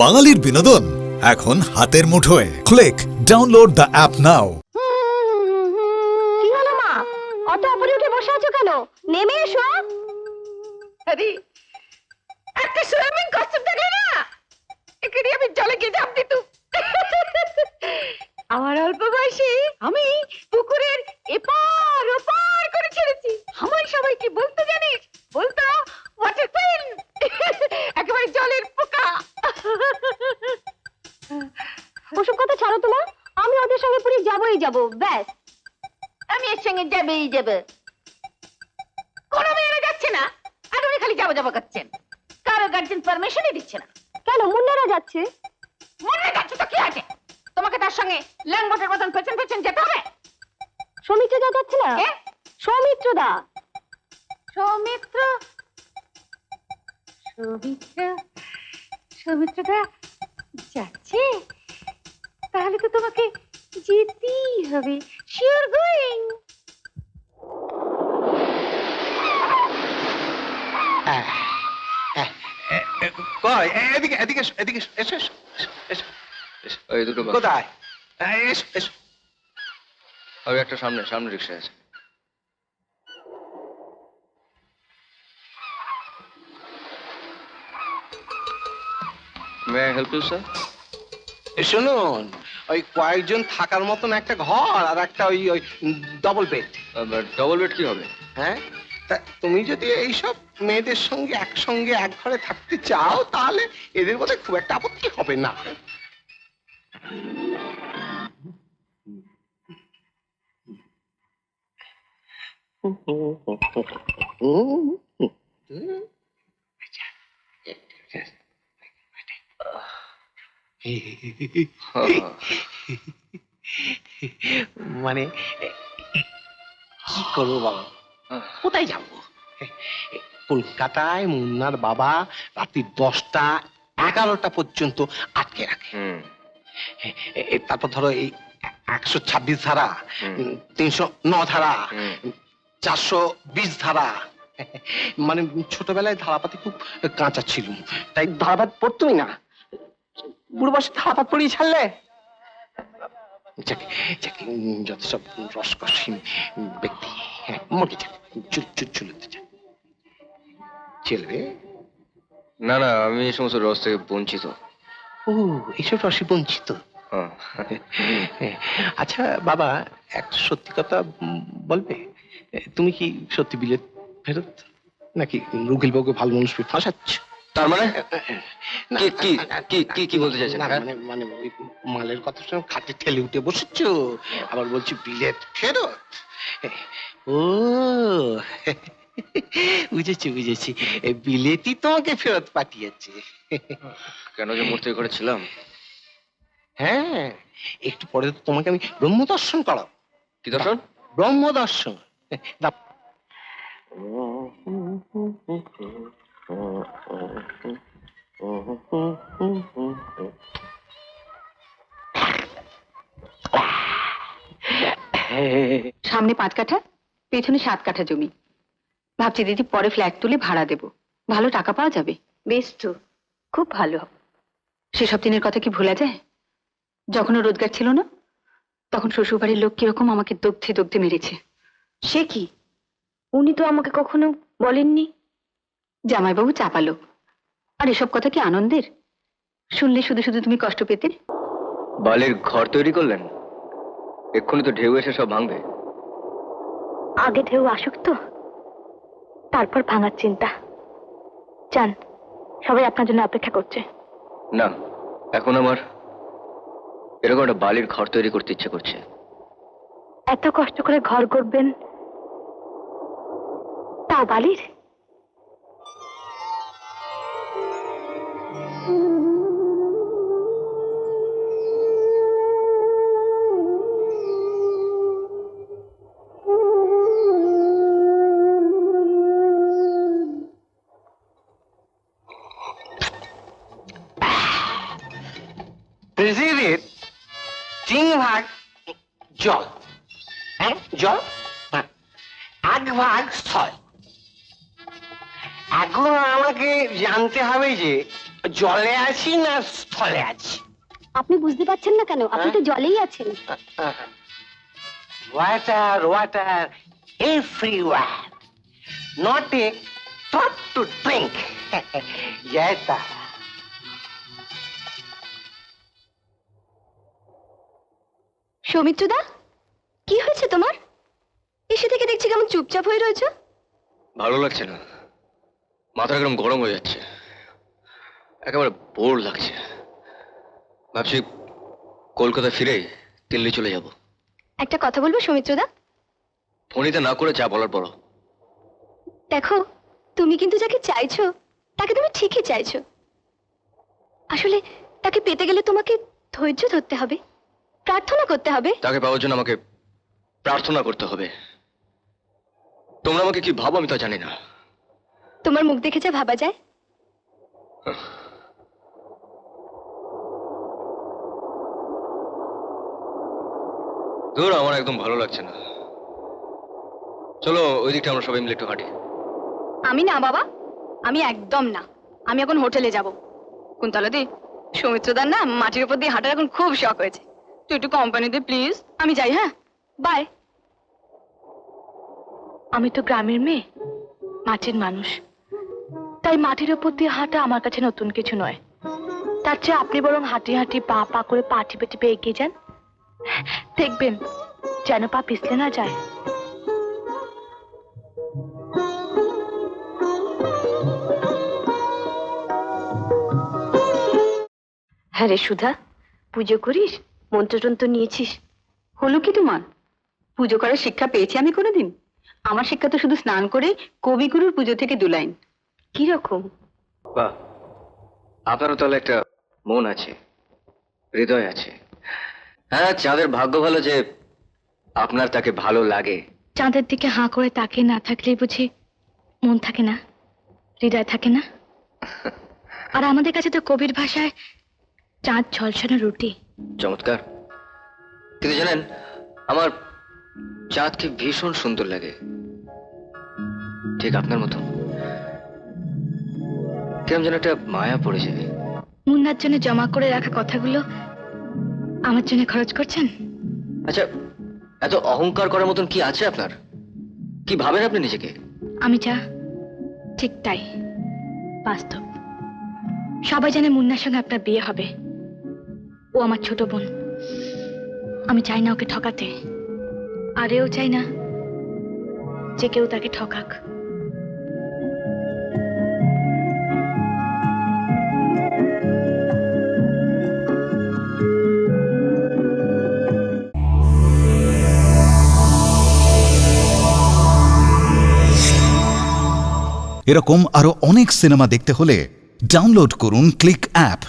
বাঙালির বিনোদন এখন হাতের মুঠোয়। ক্লিক ডাউনলোড দ্য অ্যাপ নাও। কি হলো মা, অত উপরে উঠে বসে আছো কেন? নেমে এসো। আরে একটা সুইমিং কস্টিউম থাকলে না এখানে আমি জলে গিয়ে ঝাঁপ দিত। আমার অল্প বয়সে আমি পুকুরের এপার ওপার করে ছেড়েছি। আমার সবাই কি বলতো জানিস? বলতো ওয়াটার পেন, একেবারে জলের পোকা। ওসব কথা ছাড়ো তো মা, আমি ওদের সঙ্গে পুরী যাবই যাব, ব্যাস। আমি এর সঙ্গে যাবেই যাবে। কোনো মেয়েরা যাচ্ছে না আর উনি খালি যাবো যাবো করছেন। কারো গার্জেন পারমিশনই দিচ্ছে না। কেন মুন্নারা যাচ্ছে? মনে যাচ্ছে তো কি আছে? তোমাকে তার সঙ্গে ল্যাংবটের মতন পেছন পেছন যেতে হবে? সৌমিত্র দা যাচ্ছে না? কে? সৌমিত্র দা। সৌমিত্র, সৌমিত্র, সৌমিত্রটা যাচ্ছে? তাহলে তো তোমাকে যেতেই হবে। Sure going. কই এদিকে এদিকে এদিকে এসো এসো এসো এসো। ওই দুটো বাস। কোথায়? এসো এসো। ওই একটা সামনে সামনে রিক্সা আছে। May I help you sir? শুনুন, ওই কয়েকজন থাকার মতন একটা ঘর আর একটা ওই ওই ডবল বেড। ডবল বেড কি হবে? হ্যাঁ, তা তুমি যদি এইসব মেয়েদের সঙ্গে একসঙ্গে এক ঘরে থাকতে চাও তাহলে এদের মধ্যে খুব একটা আপত্তি হবে না। মানে কি করবো বাবা, কোথায় যাবো? কলকাতায় মুন্নার বাবা রাত্রি 10টা 11টা পর্যন্ত আটকে রাখে। তারপর ধরো এই 126 ধারা, 309 ধারা, 420 ধারা। মানে ছোটবেলায় ধারাপাতি খুব কাঁচা ছিল, তাই ধারাপাত পড়তুই না। বুড়ো বয়সে ধারাপাত পড়িয়ে ছাড়লে যত সব রসকসীন ব্যক্তি, হ্যাঁ মরে যাবে, চুলতে যায়। ছেলে না না, আমি এই সমস্ত রস থেকে বঞ্চিত। ও, এইসব রসে বঞ্চিত। হ্যাঁ। আচ্ছা বাবা, এক সত্যি কথা বলবে, তুমি কি সত্যি বিলেত ফেরত, নাকি রুগিল বাবুকে ভালো মানুষ পেয়ে ফাঁসাচ্ছ? তার মানে না, কি কি না, কি কি কি বলতে চাইছেন? না, হ্যাঁ? মানে মানে ওই মালের কথা শুনে খাটে ঠেলে উঠে বসেছ, আবার বলছি বিলেত ফেরত। ও বুঝেছি বুঝেছি, এই বিলেতই তোমাকে ফেরত পাঠিয়েছে। কেন যে মূর্তি করেছিলাম। হ্যাঁ, একটু পরে তো তোমাকে আমি ব্রহ্মদর্শন করাবো। কি দর্শন? ব্রহ্মদর্শন। দাও। সামনে 5 কাঠা, পেছনে 7 কাঠা জমি। ভাবছি দিদি পরে ফ্ল্যাট তুলে ভাড়া দেব, ভালো টাকা পাওয়া যাবে। বেশ তো, খুব ভালো। সেসব দিনের কথা কি ভোলা যায়? যখন ওর রোজগার ছিল না, তখন শ্বশুরবাড়ির লোক কিরকম আমাকে দগ্ধে দগ্ধে মেরেছে। সে কি? উনি তো আমাকে কখনো বলেননি। জামাইবাবু চাপালো। আর এসব কথা কি আনন্দের? শুনলে শুধু শুধু তুমি কষ্ট পেতে। বালির ঘর তৈরি করলেন, এক্ষুনি তো ঢেউ এসে সব ভাঙবে। আগে ঢেউ আসুক তো, তারপর ভাঙার চিন্তা। যান, সবাই আপনার জন্য অপেক্ষা করছে। না, এখন আমার এরকম একটা বালির ঘর তৈরি করতে ইচ্ছে করছে। এত কষ্ট করে ঘর করবেন, তাও বালির? পৃথিবীর 3 ভাগ জল, হ্যাঁ জল, হ্যাঁ 1 ভাগ স্থল। এখন আমাকে জানতে হবে যে জলে আছি না স্থলে আছি? আপনি বুঝতে পারছেন না কেন? আপনি তো জলেই আছেন। Water water everywhere, not a drop to drink. জয় তারা। সৌমিত্রদা, কি হয়েছে তোমার? এসে থেকে দেখছি কেমন চুপচাপ হয়ে রয়েছে। ভালো লাগছে না, মাথা একদম গরম হয়ে যাচ্ছে, একেবারে বোর লাগছে। ভাবছি কলকাতা ফিরে দিল্লি চলে যাব। একটা কথা বলবো সৌমিত্রদা? ফোনিতে না করে যা বলার বলো। দেখো, তুমি কিন্তু যাকে চাইছো তাকে তুমি ঠিকই চাইছো। আসলে তাকে পেতে গেলে তোমাকে ধৈর্য ধরতে হবে, প্রার্থনা করতে হবে। তাকে পাওয়ার জন্য আমাকে প্রার্থনা করতে হবে। তোমরা আমাকে কি ভাবো আমি তা জানি না। তোমার মুখ দেখে যা ভাবা যায়। ধুর, আমার একদম ভালো লাগছে না। চলো ওই দিকটা আমরা সবাই মিলে একটু হাঁটি। আমি না বাবা, আমি একদম না। আমি এখন হোটেলে যাব। কুন্তলাদি, সৌমিত্রদার না মাটির উপর দিয়ে হাঁটার এখন খুব শখ হয়েছে। তুই একটু কোম্পানি দে প্লিজ। আমি যাই, হ্যাঁ, বাই। আমি তো গ্রামের মেয়ে, মাটির মানুষ, তাই মাটির ওপর দিয়ে হাঁটা আমার কাছে নতুন কিছু নয়। তার চেয়ে আপনি বরং হাঁটি হাঁটি পা পা করে পা টিপে টিপে এগিয়ে যান, দেখবেন যেন পা পিছলে না যায়। হ্যাঁ রে সুধা, পুজো করিস? মন্ত্রতন্ত্র নিয়েছিস? হলো কি তোমার? পুজো করার শিক্ষা পেয়েছি আমি কোনোদিন? আমার শিক্ষা তো শুধু স্নান করে কবিগুরুর পুজো থেকে 2 লাইন। কি রকম? বাহ, আপনারও তাহলে একটা মন আছে, হৃদয় আছে। হ্যাঁ, চাঁদের ভাগ্য ভালো যে আপনার তাকে ভালো লাগে। চাঁদের দিকে হাঁ করে তাকিয়ে না থাকলেই বুঝি মন থাকে না, হৃদয় থাকে না? আর আমাদের কাছে তো কবির ভাষায় চাঁদ ঝলসানো রুটি। চমৎকার। কিন্তু জানেন, আমার চাঁদকে ভীষণ সুন্দর লাগে, ঠিক আপনার মতো। কেমন যেন একটা মায়া পড়ে যায়। মুন্নার জন্য জমা করে রাখা কথাগুলো আমার জন্য খরচ করছেন? আচ্ছা, এত অহংকার করার মতন কি আছে আপনার? কি ভাবেন আপনি নিজেকে? আমি যা ঠিক তাই, বাস্তব। সবাই জানে মুন্নার সঙ্গে আপনার বিয়ে হবে। ও আমার ছোট বোন, আমি চাই না ওকে ঠকাতে, আর এও চাই না যে কেউ তাকে ঠকাক। এরকম আরো অনেক সিনেমা দেখতে হলে ডাউনলোড করুন ক্লিক অ্যাপ।